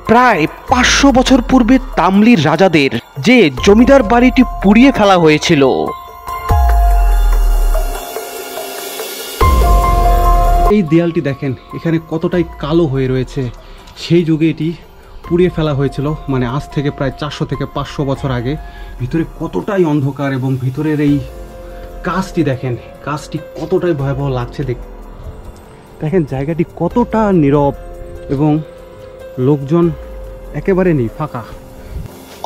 প্রায় 500 বছর পূর্বে তামলির রাজাদের যে জমিদার বাড়িটি পুড়িয়ে ফেলা হয়েছিল। এই দেয়ালটি দেখেন এখানে কতটাই কালো হয়ে রয়েছে। সেই যুগে এটি পুড়িয়ে ফেলা হয়েছিল, মানে আজ থেকে প্রায় 400 থেকে 500 বছর আগে। ভিতরে কতটাই অন্ধকার এবং ভিতরের এই কাজটি দেখেন, কাজটি কতটাই ভয়াবহ লাগছে। দেখেন জায়গাটি কতটা নীরব এবং লোকজন একেবারে নেই, ফাঁকা।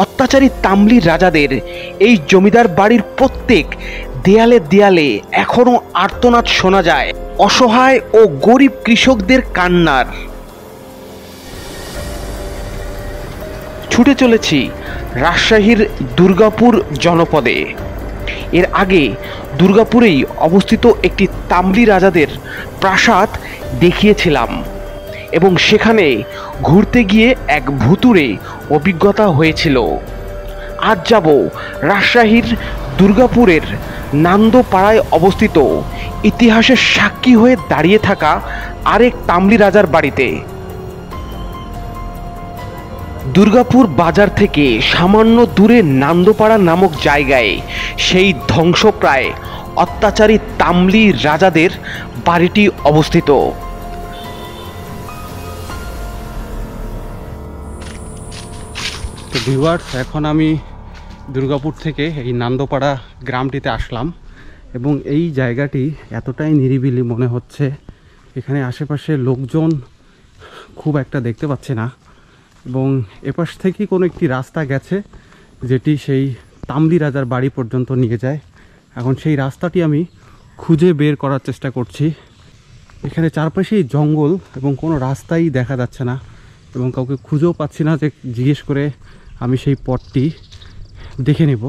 অত্যাচারী তামলির রাজাদের এই জমিদার বাড়ির প্রত্যেক দেয়ালে দেয়ালে এখনো আর্তনাদ শোনা যায় অসহায় ও গরিব কৃষকদের কান্নার। ছুটে চলেছি রাজশাহীর দুর্গাপুর জনপদে। এর আগে দুর্গাপুরেই অবস্থিত একটি তামলি রাজাদের প্রাসাদ দেখিয়েছিলাম এবং সেখানে ঘুরতে গিয়ে এক ভুতুড়ে অভিজ্ঞতা হয়েছিল। আজ যাব রাজশাহীর দুর্গাপুরের নান্দপাড়ায় অবস্থিত ইতিহাসের সাক্ষী হয়ে দাঁড়িয়ে থাকা আরেক তামলি রাজার বাড়িতে। দুর্গাপুর বাজার থেকে সামান্য দূরে নান্দপাড়া নামক জায়গায় সেই ধ্বংসপ্রায় অত্যাচারী তামলি রাজাদের বাড়িটি অবস্থিত। তো ভিউয়ার্স, এখন আমি দুর্গাপুর থেকে এই নান্দপাড়া গ্রামটিতে আসলাম এবং এই জায়গাটি এতটাই নিরিবিলি মনে হচ্ছে, এখানে আশেপাশে লোকজন খুব একটা দেখতে পাচ্ছি না। এবং এপাশ থেকে কোনো একটি রাস্তা গেছে যেটি সেই তামলি রাজার বাড়ি পর্যন্ত নিয়ে যায়। এখন সেই রাস্তাটি আমি খুঁজে বের করার চেষ্টা করছি। এখানে চারপাশেই জঙ্গল এবং কোনো রাস্তাই দেখা যাচ্ছে না এবং কাউকে খুঁজেও পাচ্ছি না যে জিজ্ঞেস করে আমি সেই পথটি দেখে নেব।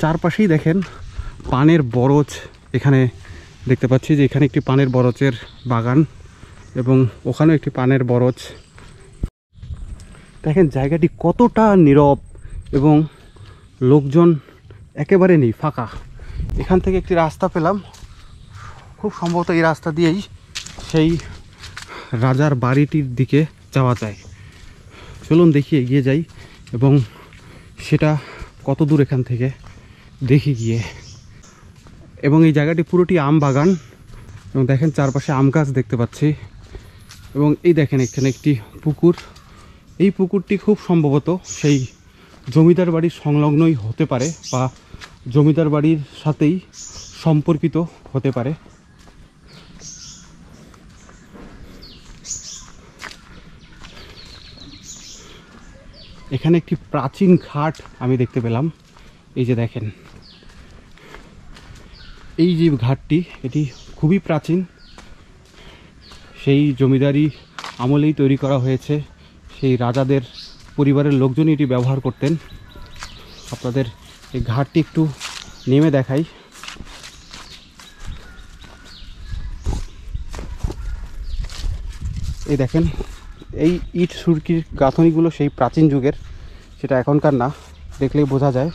চারপাশেই দেখেন পানের বরজ, এখানে দেখতে পাচ্ছি যে এখানে একটি পানের বরজের বাগান এবং ওখানেও একটি পানের বরজ। দেখেন জায়গাটি কতটা নীরব এবং লোকজন একেবারে নেই, ফাঁকা। এখান থেকে একটি রাস্তা পেলাম, খুব সম্ভবত এই রাস্তা দিয়েই সেই রাজার বাড়িটির দিকে যাওয়া যায়। চলুন দেখি, এগিয়ে যাই এবং সেটা কত দূর এখান থেকে দেখি গিয়ে। এবং এই জায়গাটি পুরোটি আম বাগান এবং দেখেন চারপাশে আম গাছ দেখতে পাচ্ছি। এবং এই দেখেন এখানে একটি পুকুর, এই পুকুরটি খুব সম্ভবত সেই জমিদার বাড়ির সংলগ্নই হতে পারে বা জমিদার বাড়ির সাথেই সম্পর্কিত হতে পারে। এখানে একটি প্রাচীন ঘাট আমি দেখতে পেলাম। এই যে দেখেন এই যে ঘাটটি, এটি খুবই প্রাচীন, সেই জমিদারি আমলেই তৈরি করা হয়েছে। সেই রাজাদের পরিবারের লোকজনই এটি ব্যবহার করতেন। আপনাদের এই ঘাটটি একটু নেমে দেখাই। এই দেখেন এই ইট সুরকির গাঁথনিগুলো সেই প্রাচীন যুগের, সেটা এখনকার না, দেখলেই বোঝা যায়।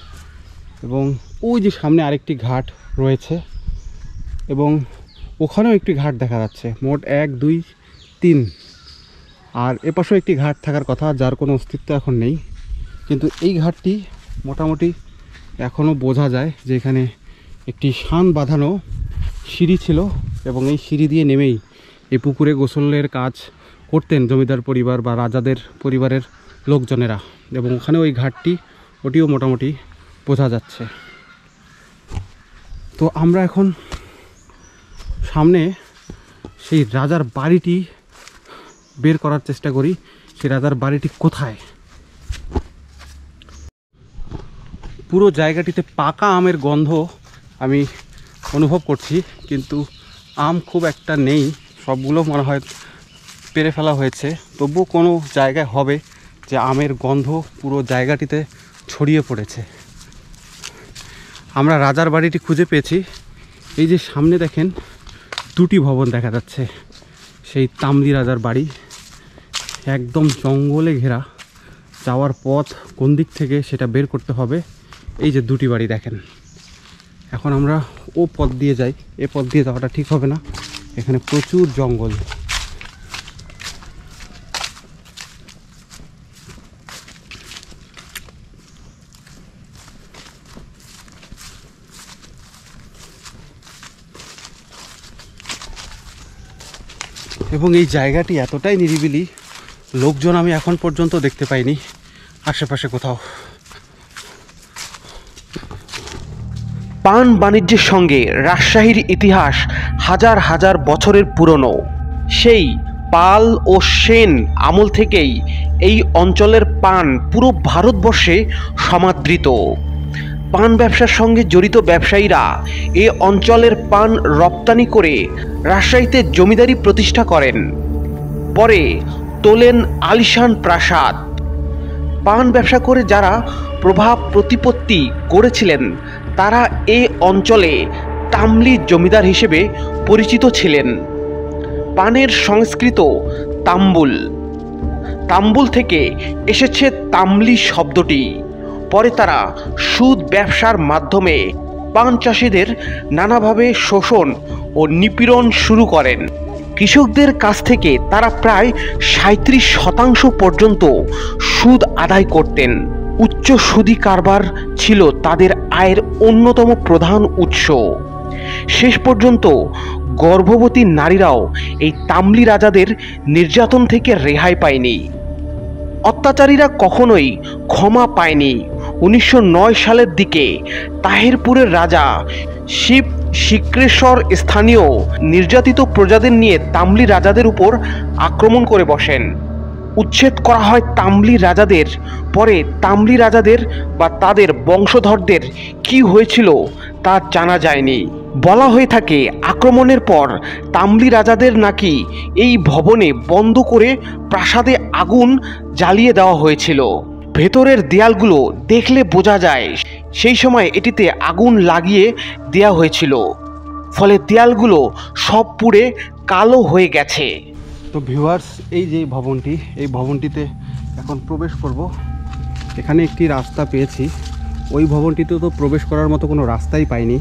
এবং ওই যে সামনে আরেকটি ঘাট রয়েছে এবং ওখানেও একটি ঘাট দেখা যাচ্ছে। মোট 1 2 3, আর এপাশেও একটি ঘাট থাকার কথা যার কোনো অস্তিত্ব এখন নেই। কিন্তু এই ঘাটটি মোটামুটি এখনও বোঝা যায় যে এখানে একটি শান বাঁধানো সিঁড়ি ছিল এবং এই সিঁড়ি দিয়ে নেমেই এই পুকুরে গোসলের কাজ করতেন জমিদার পরিবার বা রাজাদের পরিবারের লোকজনেরা। এবং ওখানে ওই ঘাটটি, ওটিও মোটামুটি বোঝা যাচ্ছে। তো আমরা এখন সামনে সেই রাজার বাড়িটি বের করার চেষ্টা করি। সেই রাজার বাড়িটি কোথায়? পুরো জায়গাটিতে পাকা আমের গন্ধ আমি অনুভব করছি, কিন্তু আম খুব একটা নেই, সবগুলো মনে হয় পেরে ফেলা হয়েছে। তবুও কোনো জায়গায় হবে যে আমের গন্ধ পুরো জায়গাটিতে ছড়িয়ে পড়েছে। আমরা রাজার বাড়িটি খুঁজে পেয়েছি। এই যে সামনে দেখেন 2টি ভবন দেখা যাচ্ছে, সেই তামলি রাজার বাড়ি। একদম জঙ্গলে ঘেরা, যাওয়ার পথ কোন দিক থেকে সেটা বের করতে হবে। এই যে 2টি বাড়ি দেখেন। এখন আমরা ও পথ দিয়ে যাই, এ পথ দিয়ে যাওয়াটা ঠিক হবে না, এখানে প্রচুর জঙ্গল। এবং এই জায়গাটি এতটাই নিরিবিলি, লোকজন আমি এখন পর্যন্ত দেখতে পাইনি আশেপাশে কোথাও। পান বাণিজ্যের সঙ্গে রাজশাহীর ইতিহাস হাজার হাজার বছরের পুরনো। সেই পাল ও সেন আমল থেকেই এই অঞ্চলের পান পুরো ভারতবর্ষে সমাদৃত। পান ব্যবসার সঙ্গে জড়িত ব্যবসায়ীরা এ অঞ্চলের পান রপ্তানি করে রাজশাহীতে জমিদারি প্রতিষ্ঠা করেন। পরে তোলেন আলিশান প্রাসাদ। পান ব্যবসা করে যারা প্রভাব প্রতিপত্তি গড়েছিলেন তারা এ অঞ্চলে তাম্বলি জমিদার হিসেবে পরিচিত ছিলেন। পানের সংস্কৃত তাম্বুল, তাম্বুল থেকে এসেছে তাম্বলি শব্দটি। পরে তারা সুদ ব্যবসার মাধ্যমে পান চাষিদের নানাভাবে শোষণ ও নিপীড়ন শুরু করেন। কৃষকদের কাছ থেকে তারা প্রায় 37% পর্যন্ত সুদ আদায় করতেন। উচ্চ সুদি কারবার ছিল তাদের আয়ের অন্যতম প্রধান উৎস। শেষ পর্যন্ত গর্ভবতী নারীরাও এই তাম্বলি রাজাদের নির্যাতন থেকে রেহাই পায়নি। অত্যাচারীরা কখনোই ক্ষমা পায়নি। 1909 সালের দিকে তাহিরপুরের রাজা শিব শিক্রেশ্বর স্থানীয় নির্যাতিত প্রজাদের নিয়ে তাম্বলি রাজাদের উপর আক্রমণ করে বসেন। উচ্ছেদ করা হয় তাম্বলি রাজাদের। পরে তাম্বলি রাজাদের বা তাদের বংশধরদের কি হয়েছিল তা জানা যায়নি। বলা হয়ে থাকে আক্রমণের পর তাম্বলি রাজাদের নাকি এই ভবনে বন্ধ করে প্রাসাদে আগুন জ্বালিয়ে দেওয়া হয়েছিল। ভেতরের দেয়ালগুলো দেখলে বোঝা যায় সেই সময় এটিতে আগুন লাগিয়ে দেওয়া হয়েছিল, ফলে দেয়ালগুলো সব পুড়ে কালো হয়ে গেছে। তো ভিউয়ার্স, এই যে ভবনটি, এই ভবনটিতে এখন প্রবেশ করব। এখানে একটি রাস্তা পেয়েছি, ওই ভবনটিতে তো প্রবেশ করার মতো কোনো রাস্তাই পাইনি।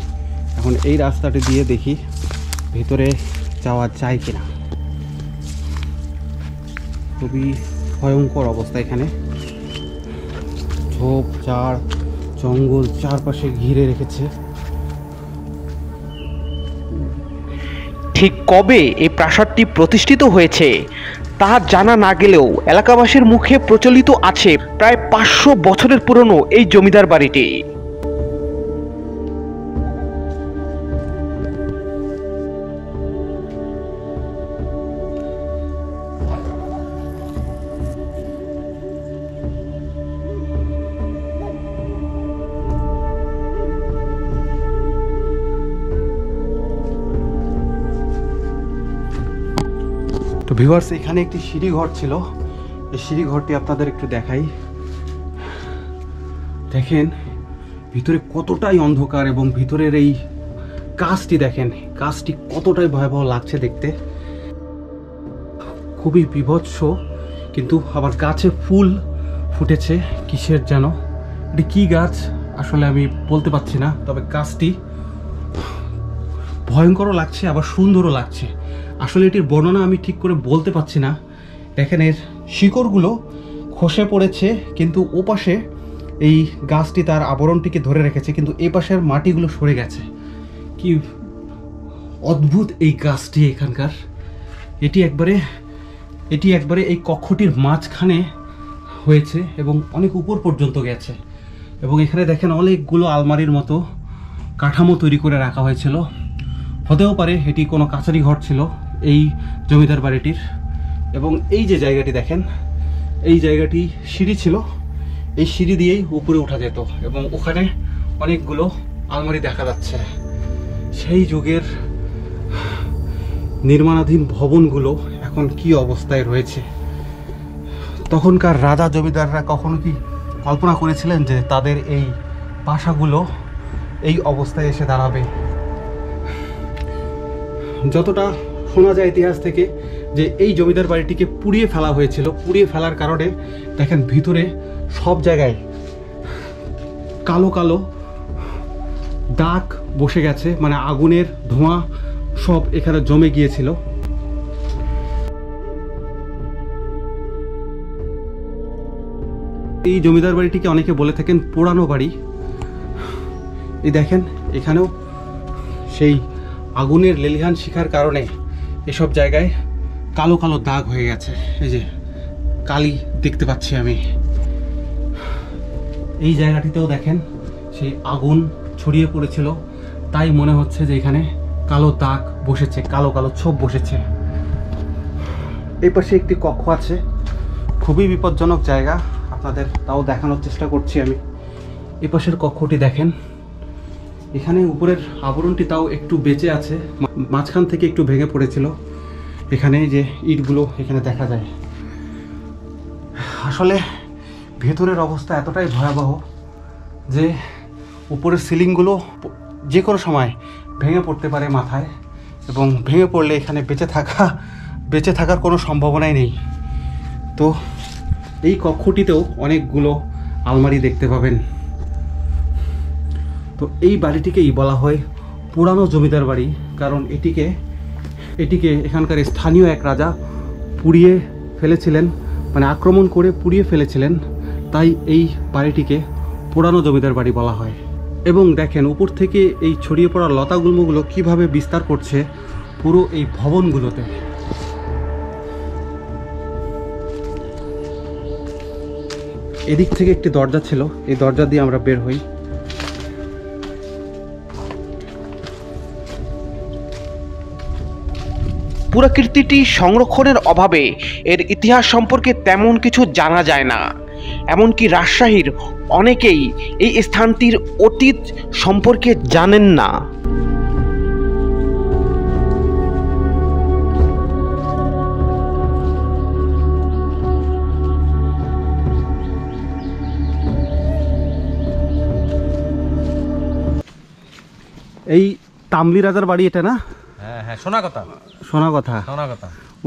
এখন এই রাস্তাটি দিয়ে দেখি ভেতরে যাওয়া যায় কিনা। খুবই ভয়ঙ্কর অবস্থা এখানে, ঝোপ ঝাড় জঙ্গল চারপাশে ঘিরে রেখেছে। ঠিক কবে এই প্রাসাদটি প্রতিষ্ঠিত হয়েছে তা জানা না গেলেও এলাকাবাসীর মুখে প্রচলিত আছে প্রায় 500 বছরের পুরনো এই জমিদার বাড়িটি। তো ভিউয়ার্স, এখানে একটি সিঁড়িঘর ছিল, এই সিঁড়িঘরটি আপনাদের একটু দেখাই। দেখেন ভিতরে কতটাই অন্ধকার এবং ভিতরের এই কাজটি দেখেন, কাজটি কতটাই ভয়াবহ লাগছে দেখতে, খুবই বীভৎস। কিন্তু আবার গাছে ফুল ফুটেছে, কিসের যেন, এটি কি গাছ আসলে আমি বলতে পারছি না, তবে গাছটি ভয়ঙ্করও লাগছে আবার সুন্দরও লাগছে। আসলে এটির বর্ণনা আমি ঠিক করে বলতে পারছি না। দেখেন এর শিকড়গুলো খসে পড়েছে, কিন্তু ওপাশে এই গাছটি তার আবরণটিকে ধরে রেখেছে, কিন্তু এ পাশের মাটিগুলো সরে গেছে। কি অদ্ভুত এই গাছটি এখানকার। এটি একবারে এই কক্ষটির মাঝখানে হয়েছে এবং অনেক উপর পর্যন্ত গেছে। এবং এখানে দেখেন অনেকগুলো আলমারির মতো কাঠামো তৈরি করে রাখা হয়েছিল। হতেও পারে এটি কোনো কাছারি ঘর ছিল এই জমিদার বাড়িটির। এবং এই যে জায়গাটি দেখেন, এই জায়গাটি সিঁড়ি ছিল, এই সিঁড়ি দিয়েই উপরে ওঠা যেত এবং ওখানে অনেকগুলো আলমারি দেখা যাচ্ছে। সেই যুগের নির্মাণাধীন ভবনগুলো এখন কি অবস্থায় রয়েছে। তখনকার রাজা জমিদাররা কখনো কি কল্পনা করেছিলেন যে তাদের এই বাসাগুলো এই অবস্থায় এসে দাঁড়াবে? যতটা শোনা যায় ইতিহাস থেকে যে এই জমিদার বাড়িটিকে পুড়িয়ে ফেলা হয়েছিল। পুড়িয়ে ফেলার কারণে দেখেন ভিতরে সব জায়গায় কালো কালো দাগ বসে গেছে, মানে আগুনের ধোঁয়া সব এখানে জমে গিয়েছিল। এই জমিদার বাড়িটিকে অনেকে বলে থাকেন পোড়ানো বাড়ি। এই দেখেন এখানেও সেই আগুনের লেলিহান শিখার কারণে এসব জায়গায় কালো কালো দাগ হয়ে গেছে। এই যে কালি দেখতে পাচ্ছি আমি। এই জায়গাটিতেও দেখেন সেই আগুন ছড়িয়ে পড়েছিল, তাই মনে হচ্ছে যে এখানে কালো দাগ বসেছে, কালো কালো ছোপ বসেছে। এই পাশে একটি কক্ষ আছে, খুবই বিপজ্জনক জায়গা, আপনাদের তাও দেখানোর চেষ্টা করছি আমি। এই পাশের কক্ষটি দেখেন, এখানে উপরের আবরণটি তাও একটু বেঁচে আছে, মাঝখান থেকে একটু ভেঙে পড়েছিল। এখানে যে ইটগুলো এখানে দেখা যায়। আসলে ভেতরের অবস্থা এতটাই ভয়াবহ যে উপরের সিলিংগুলো যে কোনো সময় ভেঙে পড়তে পারে মাথায়, এবং ভেঙে পড়লে এখানে বেঁচে থাকার কোনো সম্ভাবনাই নেই। তো এই কক্ষটিতেও অনেকগুলো আলমারি দেখতে পাবেন। তো এই বাড়িটিকেই বলা হয় পুরানো জমিদার বাড়ি, কারণ এটিকে এখানকার স্থানীয় এক রাজা পুড়িয়ে ফেলেছিলেন, মানে আক্রমণ করে পুড়িয়ে ফেলেছিলেন, তাই এই বাড়িটিকে পুরানো জমিদার বাড়ি বলা হয়। এবং দেখেন উপর থেকে এই ছড়িয়ে পড়া লতাগুল্মগুলো কিভাবে বিস্তার করছে পুরো এই ভবনগুলোতে। এদিক থেকে একটি দরজা ছিল, এই দরজা দিয়ে আমরা বের হই। পুরাকীর্তিটি সংরক্ষণের অভাবে এর ইতিহাস সম্পর্কে তেমন কিছু জানা যায় না। এমনকি রাজশাহীর অনেকেই এই স্থানটির অতীত সম্পর্কে জানেন না। এই তামলি রাজার বাড়ি এটা না? হ্যাঁ হ্যাঁ, শোনা কথা।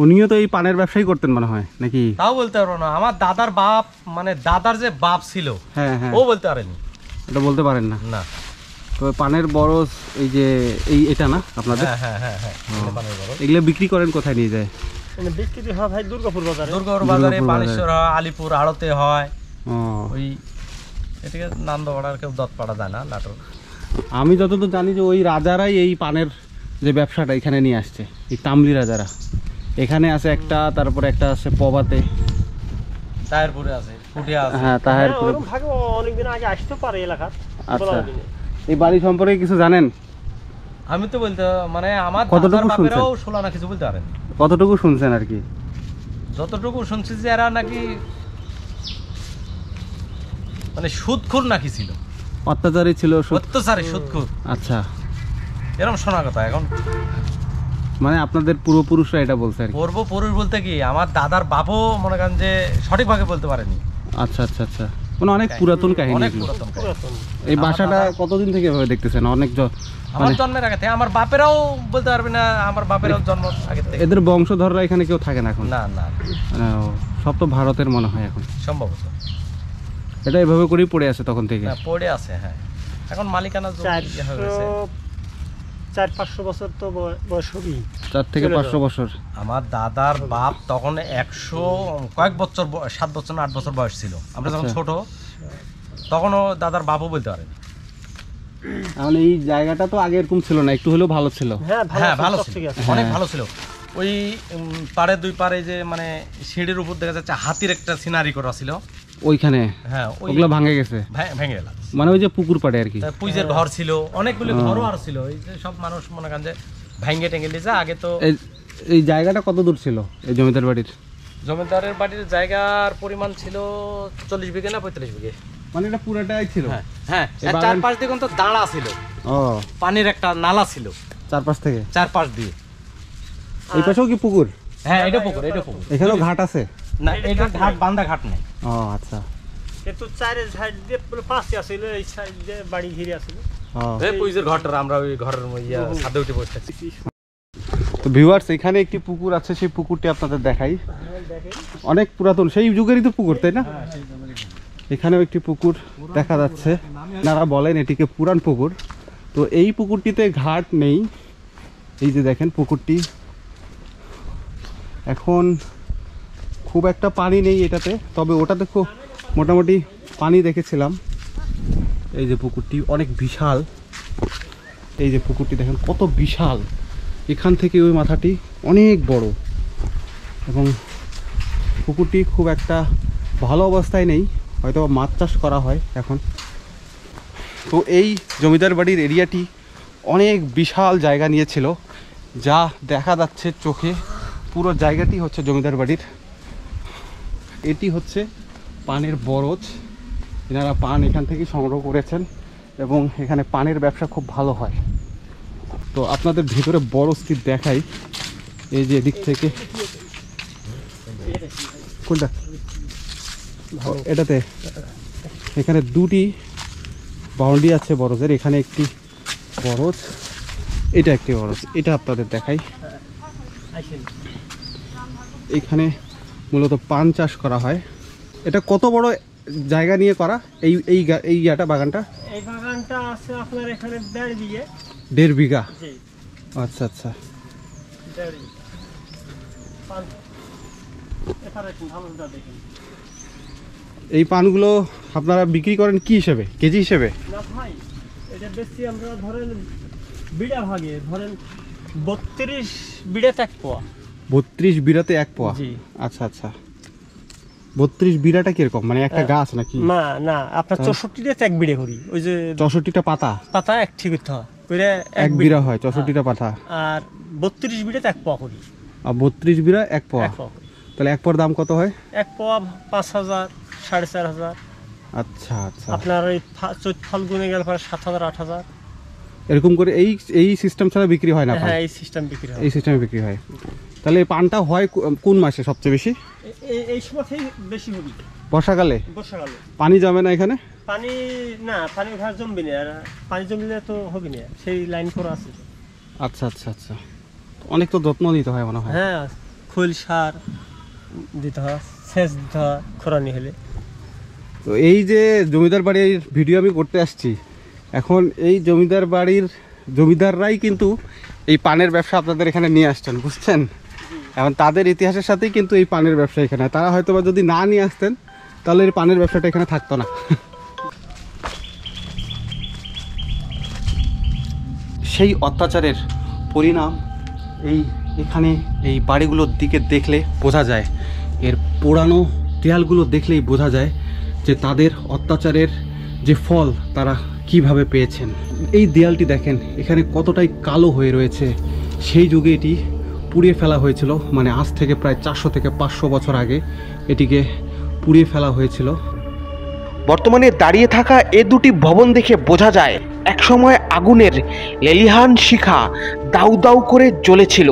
উনিও তো এই পানের ব্যবসায়ী করতেন মনে হয়, নাকি? তাও বলতে পারবো না। আমার দাদার বাপ, মানে দাদার যে বাপ ছিল, হ্যাঁ হ্যাঁ, ও বলতে পারেনি। এটা বলতে পারেন না? না। তো পানের বরজ এই যে এটা না আপনাদের? হ্যাঁ হ্যাঁ হ্যাঁ, পানের বরজ। এগুলো বিক্রি করেন কোথায় নিয়ে যায়? বিক্রি হয় ভাই দুর্গাপুর বাজারে, বানেশ্বর হয়, আলিপুর আড়তে হয়। ও, ওই এদিকে নান্দপাড়ার কেউ দত্তপাড়া যায় না, নাটোর। আমি যতদূর জানি যে ওই রাজারাই এই পানের যে ব্যবসাটা এখানে নিয়ে আসছে, এই তামলি রাজারা। এখানে আছে একটা, তারপরে একটা আছে পবাতে, তাহেরপুরে আছে, পুঠিয়া আছে। হ্যাঁ তাহেরপুরে। অনেকদিন আগে আসতে পারে এলাকার। আচ্ছা, এই বাড়ি সম্পর্কে কিছু জানেন? আমি তো বলতে, মানে আমার কতটুকু শুনছেন? শোনা না কিছু বলতে পারেন। কতটুকু শুনছেন আর কি? যতটুকু শুনছি যে এরা নাকি মানে সুদখোর নাকি ছিল, অত্যাচারী ছিল, অত্যাচারী সুদখোর। আচ্ছা, এরকম শোনা কথা। এখন মানে আপনাদের পূর্বপুরুষরা এটা বলছে আর কি? পূর্বপুরুষ বলতে কি, আমার দাদার বাপও মনে করেন যে সঠিকভাবে বলতে পারেনি। আচ্ছা আচ্ছা আচ্ছা, মানে অনেক পুরাতন কাহিনী অনেক এগুলো। পুরাতন কাহিনী। এই বাসাটা কতদিন থেকে এভাবে দেখতেছেন? অনেক আমার জন্মের আগে থেকে, আমার বাপেরাও বলতে পারবে না, আমার বাপেরাও জন্ম আগে থেকে। এদের বংশধররা এখানে কেউ থাকে না এখন? না না, সব তো ভারতের মনে হয় এখন সম্ভবত। এটা এভাবে করেই পড়ে আছে তখন থেকে? পড়ে আছে, হ্যাঁ। এখন মালিকানা 400-500 বছর তো বয়স হবে। 4 থেকে 500 বছর। আমার দাদার বাপ তখন 100 কয়েক বছর, 7 বছর না 8 বছর বয়স ছিল। আমরা যখন ছোট, তখনও দাদার বাপও বলতে পারেন। এখন এই জায়গাটা তো আগে এরকম ছিল না, একটু হলেও ভালো ছিল। হ্যাঁ ভালো ছিল, অনেক ভালো ছিল। ওই পাড়ে দুই পাড়ে যে মানে সিঁড়ির উপর দেখা যাচ্ছে হাতির একটা সিনারি করা ছিল ওইখানে। হ্যাঁ, ওগুলো ভাঙে গেছে, ভেঙে গেল। মানে ওই যে পুকুর পাড়ে আর কি পুজের ঘর ছিল, অনেকগুলো ঘরও আর ছিল। এই যে সব মানুষ মনে করেন যে ভেঙে টেঙে দিয়েছে। আগে তো এই জায়গাটা কত দূর ছিল এই জমিদার বাড়ির? জমিদারের বাড়ির জায়গার পরিমাণ ছিল 40 বিঘে না 45 বিঘে, মানে এটা পুরোটাই ছিল? হ্যাঁ। 4-5 দিকে তো দাঁড়া ছিল, ও পানির একটা নালা ছিল 4-5 থেকে 4-5 দিয়ে। এই পাশেও কি পুকুর? হ্যাঁ, এটা পুকুর। এখানেও ঘাট আছে? না, এটা ঘাট, বান্দা ঘাট নেই। ও আচ্ছা, কিন্তু চারের সাইড দিয়ে পাঁচটি আছিল, এই সাইড দিয়ে বাড়ি ঘিরে আছিল। এই পুজের ঘরটা আমরা ওই ঘরের ছাদে উঠে বসে আছি। তো ভিউয়ার্স, এখানে একটি পুকুর আছে, সেই পুকুরটি আপনাদের দেখাই। অনেক পুরাতন, সেই যুগেরই তো পুকুর, তাই না? এখানেও একটি পুকুর দেখা যাচ্ছে। আপনারা বলেন এটিকে পুরান পুকুর। তো এই পুকুরটিতে ঘাট নেই। এই যে দেখেন পুকুরটি, এখন খুব একটা পানি নেই এটাতে, তবে ওটাতে খুব মোটামুটি পানি দেখেছিলাম। এই যে পুকুরটি অনেক বিশাল, এই যে পুকুরটি দেখেন কত বিশাল, এখান থেকে ওই মাথাটি অনেক বড়। এবং পুকুরটি খুব একটা ভালো অবস্থায় নেই, হয়তো মাছ চাষ করা হয় এখন। তো এই জমিদার বাড়ির এরিয়াটি অনেক বিশাল জায়গা নিয়েছিল, যা দেখা যাচ্ছে চোখে। পুরো জায়গাটি হচ্ছে জমিদার বাড়ির। এটি হচ্ছে পানের বরজ, এনারা পান এখান থেকে সংগ্রহ করেছেন এবং এখানে পানের ব্যবসা খুব ভালো হয়। তো আপনাদের ভিতরে বরজটি দেখাই, এই যে এদিক থেকে, কোনটা এটাতে, এখানে দুটি বাউন্ডারি আছে বরজের, এখানে একটি বরজ, এটা একটি বরজ, এটা আপনাদের দেখাই। এখানে মূলত পান চাষ করা হয়। এটা কত বড় জায়গা নিয়ে করা এই এই এই ইয়াটা বাগানটা? এই বাগানটা আছে আপনার এখানে 1.5 বিঘা। 1.5 বিঘা? জি। আচ্ছা আচ্ছা। 1.5 বিঘা। এখানে ভালো দেখেন। এই পানগুলো আপনারা বিক্রি করেন কি হিসেবে, কেজি হিসেবে? না ভাই, এটা বেশি আমরা ধরেন বিড়া ভাগে, ধরেন 32 বিড়াতে 1 পোয়া। 32 বিড়াতে 1 পোয়া? জি। আচ্ছা আচ্ছা। 32 বিড়াটা কিরকম, মানে একটা গাছ নাকি? না না, আপনার 64টাতে 1 বিড়ে করি। ওই যে 64টা পাতা পাতা এক ঠিক করতে হয়, ওইটা 1 বিড়া হয়, 64টা পাতা। আর 32 বিড়াতে 1 পোয়া করি। আর 32 বিড়া 1 পোয়া? 1 পোয়া করি। তাহলে 1 পোয়ার দাম কত হয়? 1 পোয়া 5000, 4500। আচ্ছা আচ্ছা। আপনার ওই চৈত ফাল্গুনে গেলে পরে 7000, 8000 এরকম করে এই সিস্টেম ছাড়া বিক্রি হয় না পান? হ্যাঁ, এই সিস্টেম বিক্রি হয়। এই সিস্টেমে বিক্রি হয়। তাহলে এই পানটা হয় কোন মাসে সবচেয়ে বেশি? এই সময়তেই বেশি হবে। বর্ষাকালে? বর্ষাকালে। পানি জমে না এখানে? পানি না, পানি ওখানে জমবে না, আর পানি জমলে তো হবে না, সেই লাইন করা আছে। আচ্ছা আচ্ছা আচ্ছা। অনেক তো যত্ন নিতে হয় মনে হয়। হ্যাঁ, খোল সার দিতে হয়, সেচ দিতে হয় খরানি হলে। তো এই যে জমিদার বাড়ির ভিডিও আমি করতে আসছি, এখন এই জমিদার বাড়ির জমিদাররাই কিন্তু এই পানের ব্যবসা আপনাদের এখানে নিয়ে আসছেন, বুঝছেন? এখন তাদের ইতিহাসের সাথেই কিন্তু এই পানের ব্যবসা এখানে। তারা হয়তো বা যদি না নিয়ে আসতেন তাহলে এই পানের ব্যবসাটা এখানে থাকতো না। সেই অত্যাচারের পরিণাম এখানে এই বাড়িগুলোর দিকে দেখলে বোঝা যায়, এর পোড়ানো দেয়ালগুলো দেখলেই বোঝা যায় যে তাদের অত্যাচারের যে ফল তারা কিভাবে পেয়েছেন। এই দেয়ালটি দেখেন এখানে কতটাই কালো হয়ে রয়েছে। সেই যুগে এটি পুড়িয়ে ফেলা হয়েছিল, মানে আজ থেকে প্রায় 400 থেকে 500 বছর আগে এটিকে পুড়িয়ে ফেলা হয়েছিল। বর্তমানে দাঁড়িয়ে থাকা এ দুটি ভবন দেখে বোঝা যায় একসময় আগুনের লেলিহান শিখা দাউ দাউ করে জ্বলেছিল।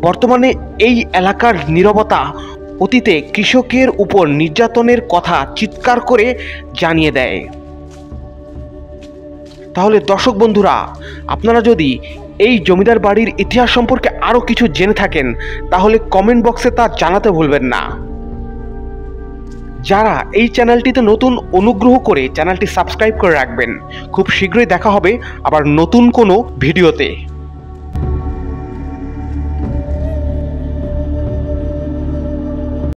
বর্তমানে এই এলাকার নীরবতা অতীতে কৃষকের উপর নির্যাতনের কথা চিৎকার করে জানিয়ে দেয়। তাহলে দর্শক বন্ধুরা, আপনারা যদি এই জমিদার বাড়ির ইতিহাস সম্পর্কে আরও কিছু জেনে থাকেন তাহলে কমেন্ট বক্সে তা জানাতে ভুলবেন না। যারা এই চ্যানেলটিতে নতুন, অনুগ্রহ করে চ্যানেলটি সাবস্ক্রাইব করে রাখবেন। খুব শীঘ্রই দেখা হবে আবার নতুন কোনো ভিডিওতে।